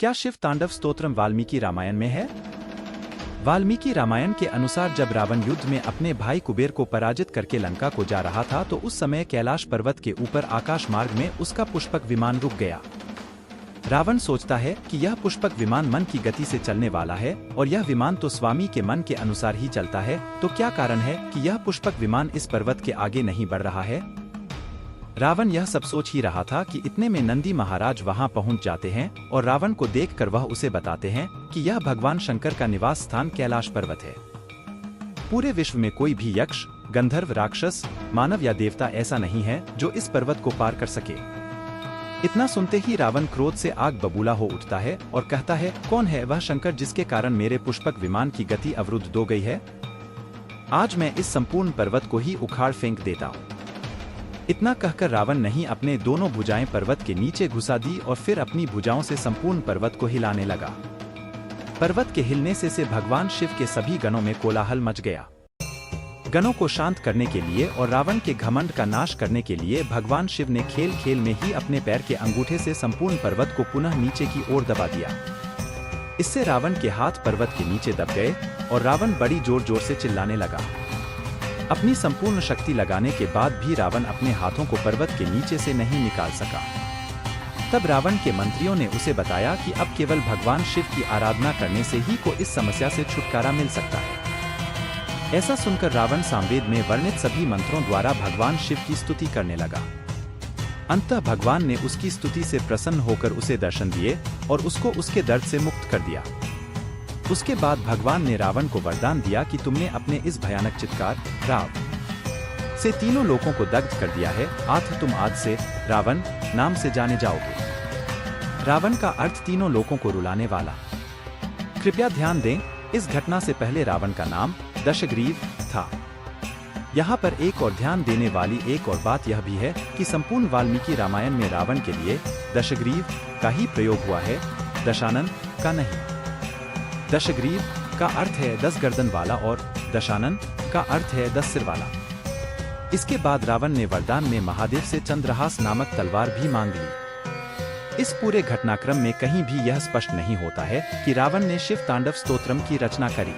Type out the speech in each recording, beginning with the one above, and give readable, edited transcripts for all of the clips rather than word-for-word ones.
क्या शिव तांडव स्तोत्रम वाल्मीकि रामायण में है? वाल्मीकि रामायण के अनुसार जब रावण युद्ध में अपने भाई कुबेर को पराजित करके लंका को जा रहा था तो उस समय कैलाश पर्वत के ऊपर आकाश मार्ग में उसका पुष्पक विमान रुक गया। रावण सोचता है कि यह पुष्पक विमान मन की गति से चलने वाला है और यह विमान तो स्वामी के मन के अनुसार ही चलता है, तो क्या कारण है कि यह पुष्पक विमान इस पर्वत के आगे नहीं बढ़ रहा है? रावण यह सब सोच ही रहा था कि इतने में नंदी महाराज वहां पहुंच जाते हैं और रावण को देखकर वह उसे बताते हैं कि यह भगवान शंकर का निवास स्थान कैलाश पर्वत है। पूरे विश्व में कोई भी यक्ष, गंधर्व, राक्षस, मानव या देवता ऐसा नहीं है जो इस पर्वत को पार कर सके। इतना सुनते ही रावण क्रोध से आग बबूला हो उठता है और कहता है, कौन है वह शंकर जिसके कारण मेरे पुष्पक विमान की गति अवरुद्ध हो गई है? आज मैं इस संपूर्ण पर्वत को ही उखाड़ फेंक देता हूँ। इतना कहकर रावण ने अपने दोनों भुजाएं पर्वत के नीचे घुसा दी और फिर अपनी भुजाओं से संपूर्ण पर्वत को हिलाने लगा। पर्वत के हिलने से भगवान शिव के सभी गणों में कोलाहल मच गया। गणों को शांत करने के लिए और रावण के घमंड का नाश करने के लिए भगवान शिव ने खेल खेल में ही अपने पैर के अंगूठे से संपूर्ण पर्वत को पुनः नीचे की ओर दबा दिया। इससे रावण के हाथ पर्वत के नीचे दब गए और रावण बड़ी जोर जोर से चिल्लाने लगा। अपनी संपूर्ण शक्ति लगाने के बाद भी रावण अपने हाथों को पर्वत के नीचे से नहीं निकाल सका। तब रावण के मंत्रियों ने उसे बताया कि अब केवल भगवान शिव की आराधना करने से ही को इस समस्या से छुटकारा मिल सकता है। ऐसा सुनकर रावण सामवेद में वर्णित सभी मंत्रों द्वारा भगवान शिव की स्तुति करने लगा। अंततः भगवान ने उसकी स्तुति से प्रसन्न होकर उसे दर्शन दिए और उसको उसके दर्द से मुक्त कर दिया। उसके बाद भगवान ने रावण को वरदान दिया कि तुमने अपने इस भयानक चित्कार राव से तीनों लोगों को दग्ध कर दिया है, अतः तुम आज से रावण नाम से जाने जाओगे। रावण का अर्थ तीनों लोगों को रुलाने वाला। कृपया ध्यान दें, इस घटना से पहले रावण का नाम दशग्रीव था। यहाँ पर एक और ध्यान देने वाली एक और बात यह भी है कि संपूर्ण वाल्मीकि रामायण में रावण के लिए दशग्रीव का ही प्रयोग हुआ है, दशानन का नहीं। दशग्रीव का अर्थ है 10 गर्दन वाला और दशानन का अर्थ है 10 सिर वाला। इसके बाद रावण ने वरदान में महादेव से चंद्रहास नामक तलवार भी मांग ली। इस पूरे घटनाक्रम में कहीं भी यह स्पष्ट नहीं होता है कि रावण ने शिव तांडव स्तोत्रम की रचना करी।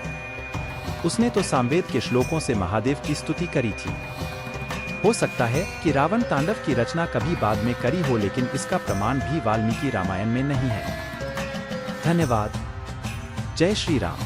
उसने तो सामवेद के श्लोकों से महादेव की स्तुति करी थी। हो सकता है कि रावण तांडव की रचना कभी बाद में करी हो, लेकिन इसका प्रमाण भी वाल्मीकि रामायण में नहीं है। धन्यवाद। जय श्री राम।